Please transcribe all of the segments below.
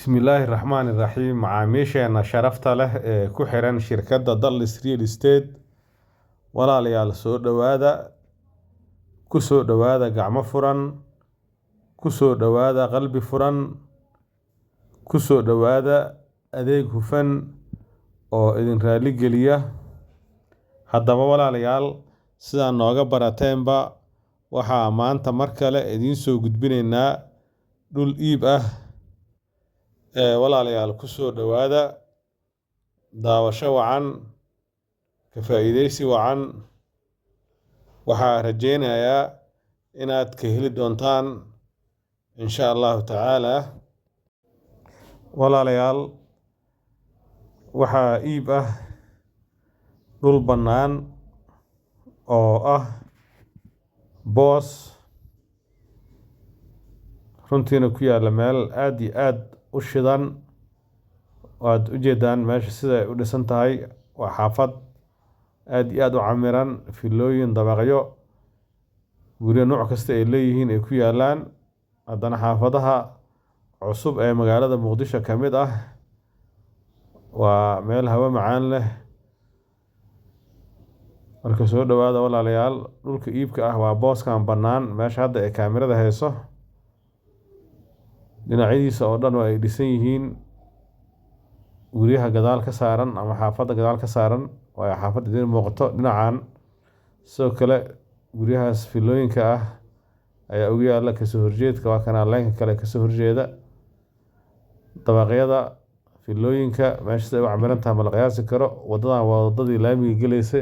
بسم الله الرحمن الرحيم macaamiisheena sharafta leh ee ku xiran shirkadda Dallas Real Estate walaalayaal soo dhawaada ku soo dhawaada gacmo furan ku soo dhawaada qalbi furan ku soo dhawaada adeeg hufan oo idin raali geliya haddaba walaalayaal sidaan nooga barateenba waxaa maanta mar kale idiin soo gudbinaynaa dhul iib ah walaalayaal ku soo dhawaada daawasho wacan ka faa'iideysi wacan waxaa rajeynayaa inaad ka heli doontaan insha allahu tacaala walaalayaal waxaa iib ah dhul bannaan oo ah boos runtiina ku yaalla meel aad iyo aad u shidan waad u jeedaan meesha sida ay u dhisan tahay waa xaafad aad iyo aad u camiran filooyin dabaqyo guryo nooc kasta ay leeyihiin ay ku yaalaan haddana xaafadaha cusub ee magaalada muqdisho ka mid ah waa meel hawo macaan leh marka soo dhawaada walaalayaal dhulka iibka ah waa booskan bannaan meesha hadda ay kaamirada hayso dhinacyadiisa oo dhan waa ay dhisan yihiin guryaha gadaal ka saaran ama xaafadda gadaal ka saaran waa xaafad idin muuqato dhinacan sidoo kale guryahaas filooyinka ah ayaa ugu yaalla kasoo horjeedka waa kanaa leenka kale kasoo horjeeda dabaqyada filooyinka meesha sida ay u camiran tahay ma la qiyaasi karo waddadan waa waddadii laamiga gelaysa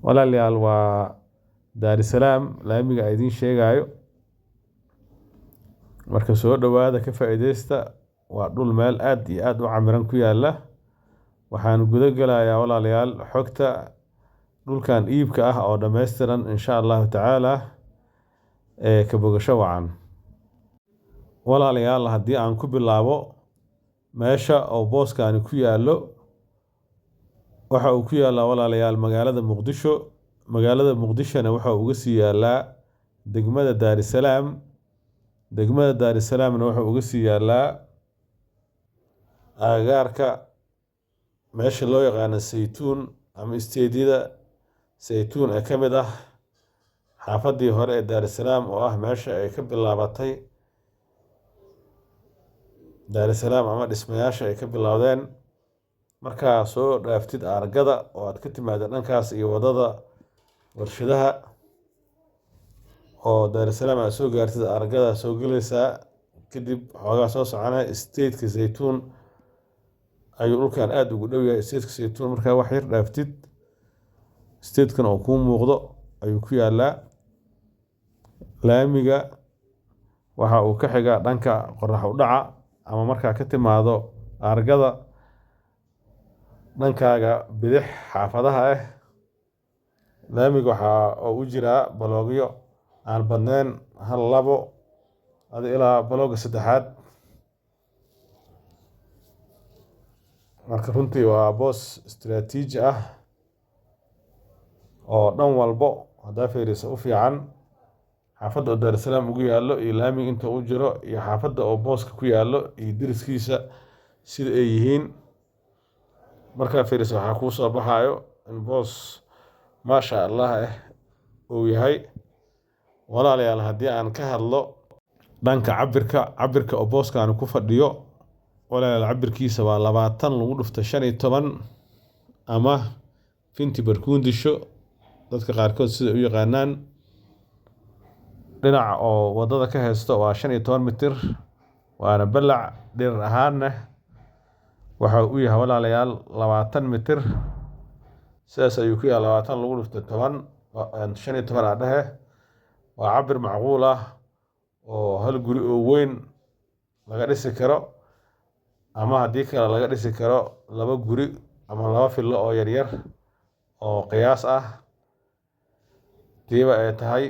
walaalayaal waa daarisalaam laamiga aan idiin sheegayo marka soo dhawaada ka faa'iideysta waa dhul meel aad iyo aad u camiran ku yaalla waxaan guda gelayaa walaalayaal xogta dhulkan iibka ah oo dhammaystiran insha allahu tacaala ee ka bogasho wacan walaalayaal haddii aan ku bilaabo meesha oo booskani ku yaallo waxa uu ku yaallaa walaalayaal magaalada muqdishona waxa uu uga sii yaallaa degmada daarisalaamna wuxuu uga sii yaallaa agagaarka meesha loo yaqaano saytuun ama isteedyada saytuun ee ka mid ah xaafaddii hore ee daarisalaam oo ah meesha ay ka bilaabatay daarisalaam ama dhismayaasha ay ka bilowdeen markaa soo dhaaftid argada oo aad ka timaada dhankaas iyo waddada warshadaha oo daarisalaam aad soo gaartid argada soo gelaysaa kadib xoogaa soo soconaya isteedka saytuun ayuu dhulkan aad ugu dhow yahay isteedka saytuun markaa wax yar dhaaftid isteedkan oo kuu muuqdo ayuu ku yaallaa laamiga waxa uu ka xigaa dhanka qorax u dhaca ama markaa ka timaado argada dhankaaga bidix xaafadaha ah laamiga waxaa oo u jiraa baloogyo aan badnayn hal labo ilaa balooga saddexaad marka runtii waa boos istiraatiiji ah oo dhan walbo haddaa fiirisa u fiican xaafadda oo daarisalaam ugu yaallo iyo laamiga inta u jiro iyo xaafadda oo booska ku yaallo iyo deriskiisa sida ay yihiin markaa fiirisa waxaa kuu soo baxayo in boos maasha allah uu yahay walaalayaal haddii aan ka hadlo dhanka cabirka oo booskani ku fadhiyo walaalayaal cabirkiisa waa 20 lagu dhufto 15 ama finti barkuundisho dadka qaarkood sida u yaqaanaan dhinaca oo waddada ka haysto waa 15 mitir waana balac dherer ahaanna waxa uu yahay walaalayaal 20 mitir sidaas ayuu ku yahay 20 lagu dhufto 10 15 dhehe waa cabir macquul ah oo hal guri oo weyn laga dhisi karo ama haddii kale laga dhisi karo 2 guri ama 2 fillo oo yaryar oo qiyaas ah diiba ay tahay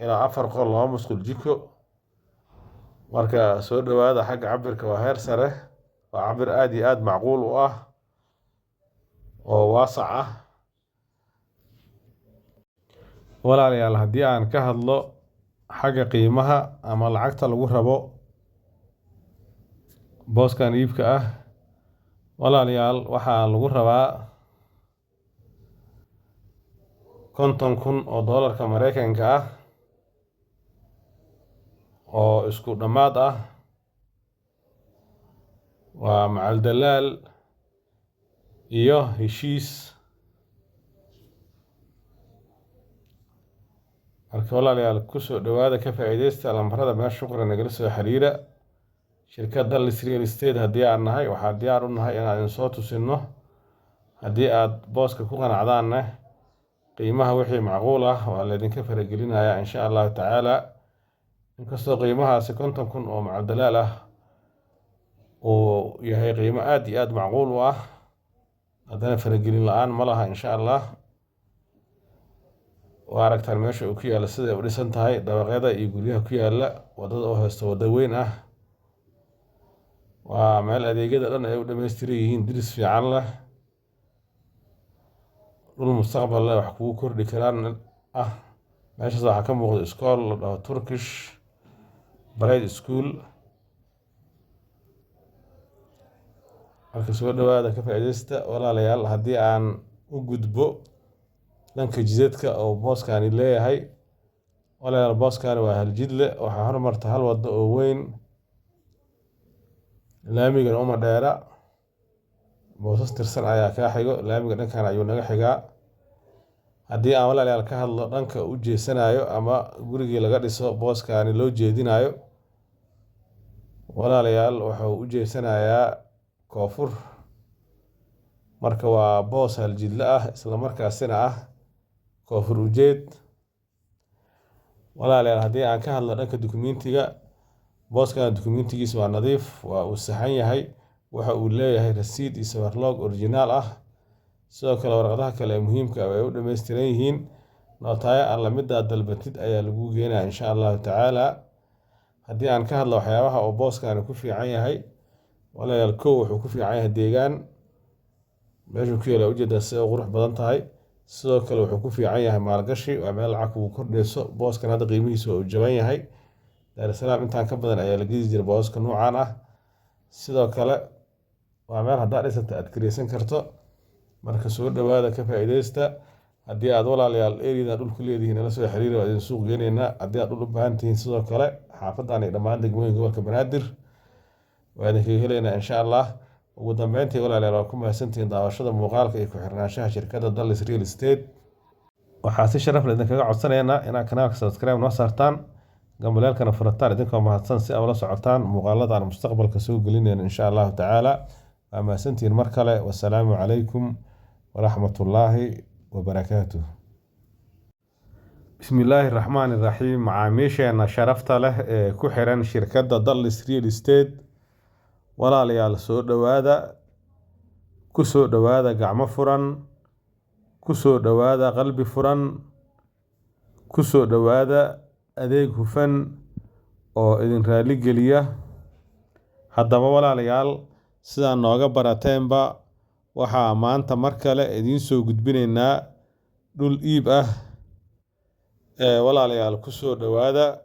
ilaa 4 qol 2 musqul jiko marka soo dhawaada xagga cabirka waa heer sare waa cabir aad iyo aad macquul u ah oo waasac ah walaalayaal haddii aan ka hadlo xagga qiimaha ama lacagta lagu rabo booskan iibka ah walaalayaal waxaa lagu rabaa 50,000 oo doolarka Mareykanka ah oo isku dhammaad ah. waa macal dalaal iyo heshiis. marka walaalayaal kusoo dhawaada ka faa'iideysta lambarada meesha shukran nagala soo xiriira shirkadda Dallas Real Estate. haddii aan nahay waxaan diyaar u nahay inaan idin soo tusino haddii aad booska ku qanacdaanna qiimaha wixii macquul ah waa laydinka faragelinayaa insha allahu tacaala. inkastoo qiimahaasi 50,000 oo macal dalaal ah uu yahay qiimo aad iyo aad macquul u ah, haddana faragelin la-aan ma laha insha allah. waa aragtaan meesha uu ku yaalla siday u dhisan tahay, dabaqyada iyo guryaha ku yaalla, waddada oo haysta waddo weyn ah. waa meel adeegyada dhan ay u dhammaystiran yihiin, diris fiican leh, dhul mustaqbal leh wax kugu kordhi karaan ah. meeshaas waxaa ka muuqda iskool la dhaho Turkish Private School. marka soo dhawaada ka faa'iideysta walaalayaal. haddii aan u gudbo dhanka jidadka oo booskani leeyahay walaalayaal, booskani waa hal jidle. waxaa hormarta hal waddo oo weyn, laamigan uma dheera, boosas tirsan ayaa kaa xigo, laamiga dhankan ayuu naga xigaa. haddii aan walaalayaal ka hadlo dhanka u jeesanayo ama gurigii laga dhiso booskani loo jeedinayo, walaalayaal wuxuu u jeesanayaa koonfur. marka waa boos hal jidle ah, isla markaasina ah koonfur ujeed. walaalayaal haddii aan ka hadlo dhanka dukumentiga, booskan dukumentigiisa waa nadiif, waa uu saxan yahay, waxa uu leeyahay rasiid iyo sawarloog originaal ah. sidoo kale warqadaha kale ee muhiimka ah ay u dhammaystiran yihiin. nootaayo alla midaa dalbatid ayaa lagu geenaya insha allahu tacaala. haddii aan ka hadlo waxyaabaha oo booskani ku fiican yahay, walaalayaal kow wuxuu ku fiican yahay deegaan, meeshuu ku yaala ujeedaa si ay qurux badan tahay. sidoo kale wuxuu ku fiican yahay maalgashi, waa meel lacag kugu kordhayso. booskan hadda qiimihiisa waa uu jaban yahay, Daarusalaam intaan ka badan ayaa la gedi jiray booska nuucan ah. sidoo kale waa meel haddaad dhisata aad kireysan karto. marka soo dhawaada ka faa'iideysta. haddii aad walaalayaal eriyada dhul ku leedihiin nala soo xiriira, waa idin suuq geenaynaa. haddii aad dhul u baahan tihiin sidoo kale xaafadan iyo dhammaan degmooyinka gobolka Banaadir waa idinkaga helaynaa insha allah. ugu dambeyntii walaalayaal waa ku mahadsantihiin daawashada muuqaalka iyo ku xirnaanshaha shirkadda Dallas Real Estate. waxaa si sharaf leh idinkaga codsanaynaa inaad kanaalka subscribe noo saartaan, gambaleelkana furataan, idinkoo mahadsan si aad ula socotaan muuqaalada aan mustaqbalka soo gelinayno insha allahu tacaala. waa mahadsantihiin mar kale. wassalaamu calaykum waraxmatullaahi wabarakaatuh. bismillaahi raxmaani raxiim. macaamiisheena sharafta leh ee ku xiran shirkadda Dallas Real Estate, walaalayaal soo dhawaada, ku soo dhawaada gacmo furan, ku soo dhawaada qalbi furan, ku soo dhawaada adeeg hufan oo idin raali geliya. haddaba walaalayaal, sidaan nooga barateenba waxaa maanta mar kale idiin soo gudbinaynaa dhul iib ah. walaalayaal ku soo dhawaada,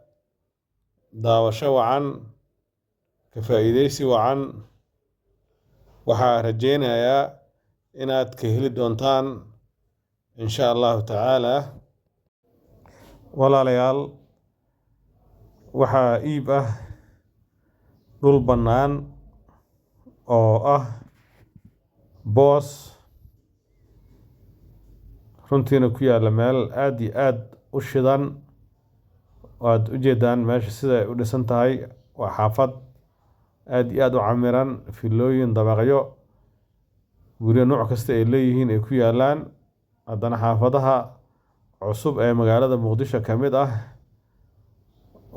daawasho wacan, ka faa'iideysi wacan. waxaa rajeynayaa inaad ka heli doontaan insha allahu tacaala. walaalayaal, waxaa iib ah dhul bannaan oo ah boos runtiina ku yaalla meel aad iyo aad u shidan. waad u jeedaan meesha sida ay u dhisan tahay. waa xaafad aad iyo aad u camiran, filooyin, dabaqyo, guryo nooc kasta ay leeyihiin ay ku yaalaan. haddana xaafadaha cusub ee magaalada muqdisho ka mid ah.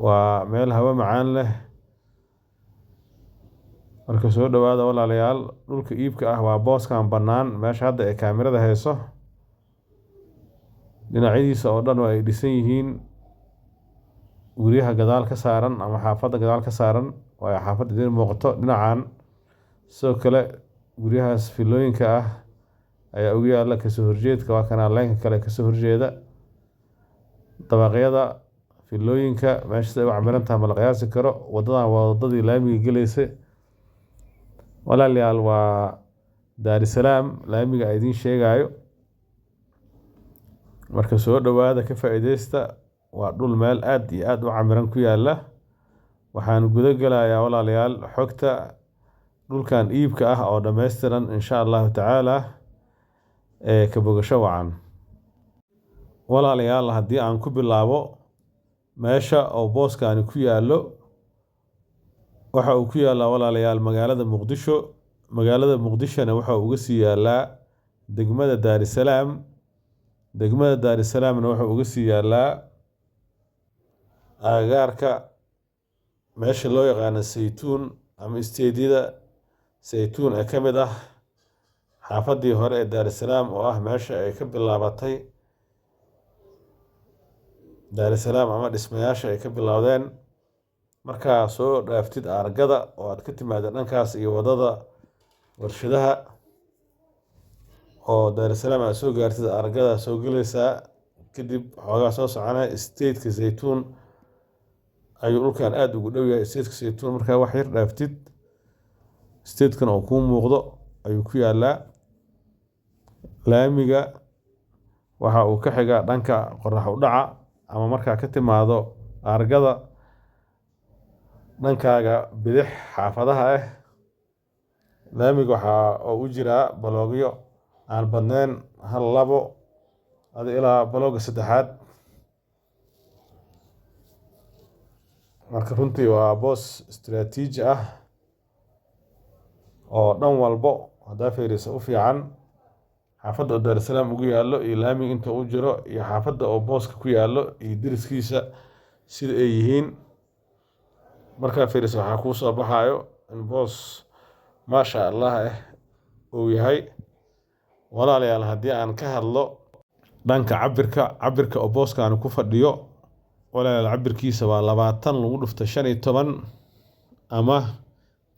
waa meel hawo macaan leh. marka soo dhawaada walaalayaal. dhulka iibka ah waa booskan bannaan, meesha hadda ee kaamirada hayso. dhinacyadiisa oo dhan waa ay dhisan yihiin. guryaha gadaal ka saaran ama xaafadda gadaal ka saaran waa xaafad idin muuqato dhinacan. sidoo kale guryahaas filooyinka ah ayaa ugu yaalla kasoo horjeedka. waa kanaa leenka kale kasoo horjeeda. dabaqyada filooyinka meesha sida ay u camiran tahay ma la qiyaasi karo. wadadan waa wadadii laamiga gelaysa. walaalayaal waa Daarisalaam laamiga idin sheegayo marka soo dhawaada ka faa'iideysta waa dhul meel aad iyo aad u camiran ku yaala waxaan guda galayaa walaalayaal xogta dhulkan iibka ah oo dhameystiran insha Allah tacaala ka bogasho wacan walaalayaal haddii aan ku bilaabo meesha oo booskani ku yaalo waxa uu ku yaalaa walaalayaal magaalada Muqdishona waxa uu uga sii yaalaa degmada Daarisalaamna waxa uu uga sii yaalaa agagaarka meesha loo yaqaan Saytuun ama isteediyada Saytuun ee ka mid ah xaafadii hore ee Daarisalaam oo ah meesha ay ka bilaabatay Daarisalaam ama dhismayaasha ay ka bilowdeen marka soo dhaaftid argada oo aad ka timaado dhankaas iyo wadada warshadaha oo Daarisalaam aad soo gaartid argada soo galaysaa kadib xoogaa soo soconaya isteedka Saytuun ayuu dhulkan aad ugu dhow yahay isteedka Saytuun marka wax yar dhaaftid isteedkan oo kuu muuqdo ayuu ku yaalaa laamiga waxa uu ka xigaa dhanka qorax u dhaca ama markaa ka timaado argada dhankaaga bidix xaafadaha laamiga waxa uu u jiraa baloogyo aan badnayn hal labo ilaa balooga saddexaad marka runtii waa boos istiraatiiji ah oo dhan walbo haddaa fiiriso u fiican xaafadda oo Daarisalaam ugu yaallo iyo laamiga inta u jiro iyo xaafadda oo booska ku yaallo iyo deriskiisa sida ay yihiin markaa fiiriso waxaa kuu soo baxayo in boos maasha Allah uu yahay walaalayaal haddii aan ka hadlo dhanka cabirka oo booskani ku fadhiyo walaalayaal cabirkiisa waa 20 lagu dhufto 15 ama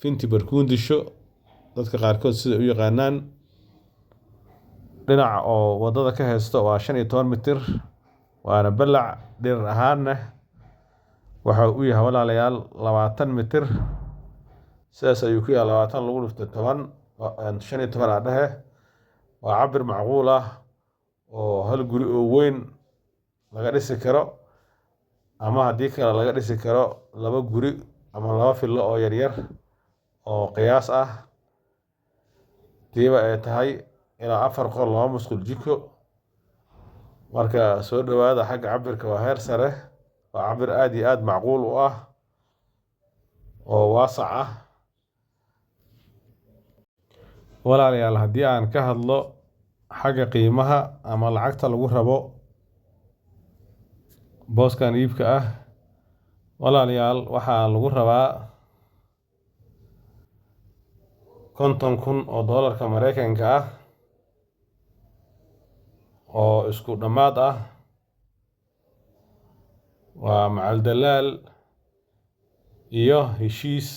finti barkuundisho dadka qaarkood sida u yaqaanaan dhinaca oo wadada ka haysto waa 15 mitir waana balac dherer ahaana waxa uu yahay walaalayaal 20 mitir sidaas ayuu ku yahay 20 lagu dhufto 10 15 adhahe waa cabir macquul ah oo hal guri oo weyn laga dhisi karo ama haddii kale laga dhisi karo laba guri ama laba fillo oo yaryar oo qiyaas ah tiiba ay tahay ilaa 4 qol 2 musqul jiko marka soo dhawaada xagga cabirka waa heer sare waa cabir aad iyo aad macquul u ah oo waasac ah walaalayaal haddii aan ka hadlo xagga qiimaha ama lacagta lagu rabo booskan iibka ah walaalayaal waxaa lagu rabaa 50,000 oo doolarka Mareykanka ah oo isku dhamaad ah waa macal dalaal iyo heshiis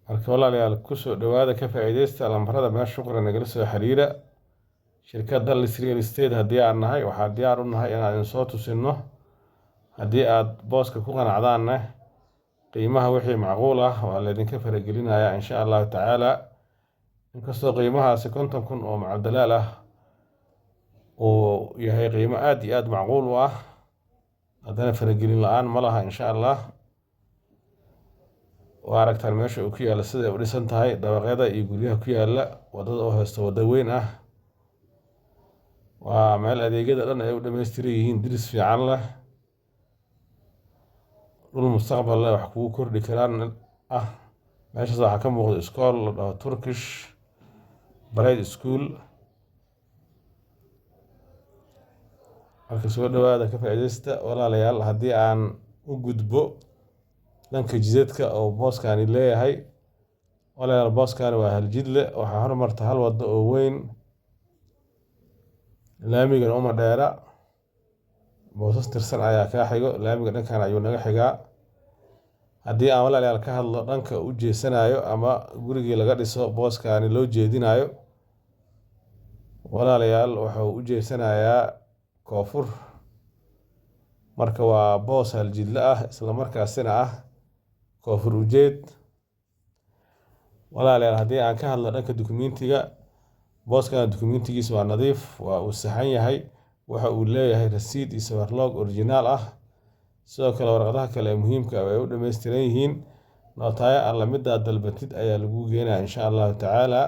marka walaalayaal ku soo dhawaada ka faa'iideysta lambarada meesha shukran nagala soo xiriira shirkadda Real Estate haddii aan nahay waxaan diyaar u nahay inaan idin soo tusino haddii aad booska ku qanacdaanna qiimaha wixii macquul ah waa laydinka faragelinayaa insha Allah tacaala inkastoo qiimahaasi 50,000 oo macal dalaal ah uu yahay qiimo aad iyo aad macquul u ah haddana faragelin la'aan ma laha insha Allah waa aragtaan meesha uu ku yaalla sida ay u dhisan tahay dabaqyada iyo guryaha ku yaalla wadada oo haysta wada weyn ah waa meel adeegyada dhan ay u dhameystiran yihiin diris fiican leh dhul mustaqbal leh wax kugu kordhi karaan ah meeshaas waxaa ka muuqda iskool la dhaho Turkish Bride School marka soo dhawaada ka faa'iideysta walaalayaal haddii aan u gudbo dhanka jidadka oo booskani leeyahay walaalayaal booskani waa hal jidle waxaa hormarta hal wado oo weyn laamigana uma dheera boosas tirsan ayaa kaa xigo laamiga dhankan ayuu naga xigaa haddii aan walaalayaal ka hadlo dhanka u jeesanayo ama gurigii laga dhiso booskani loo jeedinayo walaalayaal wuxuu u jeesanayaa koonfur marka waa boos hal jidle ah isla markaasina ah koonfur ujeed. walaalayaal haddii aan ka hadlo dhanka dukumentiga, booskan dukumentigiisa waa nadiif, waa uu saxan yahay, waxa uu leeyahay rasiid iyo sawarloog originaal ah. sidoo kale warqadaha kale ee muhiimka ah ay u dhammaystiran yihiin. nootaayo alla midaad dalbatid ayaa lagu geenaa insha allahu tacaala.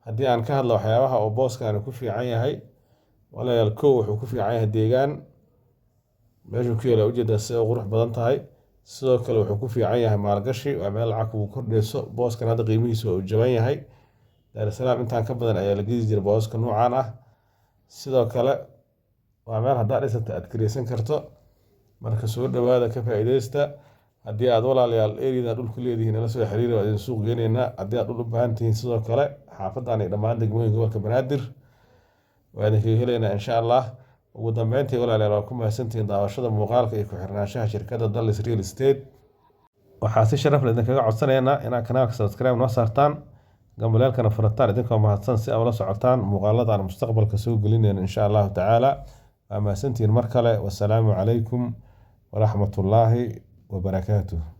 haddii aan ka hadlo waxyaabaha oo booskan ku fiican yahay, walaalayaal kow wuxuu ku fiican yahay deegaan, meeshuu ku yaala ujeedaa si ay qurux badan tahay. sidoo kale wuxuu ku fiican yahay maalgashi, waa meel lacag kugu kordhayso. booskan hadda qiimihiisu waa uu jaban yahay. daarusalaam intaan ka badan ayaa la gedi jiray booska nuucan ah. sidoo kale waa meel haddaad dhisata aad kiraysan karto. marka soo dhawaada, ka faa'iidaysta. haddii aad walaalayaal eriyada dhulku leedihiin nala soo xiriira, waa idin suuq geenaynaa. haddii aad dhul u baahan tihiin sidoo kale xaafadan iyo dhammaan degmooyinka gobolka banaadir waa idinkaga helaynaa insha allah. ugu dambeyntii walaalayaal waa ku mahadsantihiin daawashada muuqaalka iyo ku xirnaanshaha shirkadda Dallas Real Estate. waxaa si sharaf leh idinkaga codsanaynaa inaad kanaalka subscribe noo saartaan, gambaleelkana furataan, idinkoo mahadsan si aad ula socotaan muuqaalada aan mustaqbalka soo gelinayno insha allahu tacaala. waa mahadsantihiin mar kale. wassalaamu calaykum waraxmatullaahi wabarakaatuh.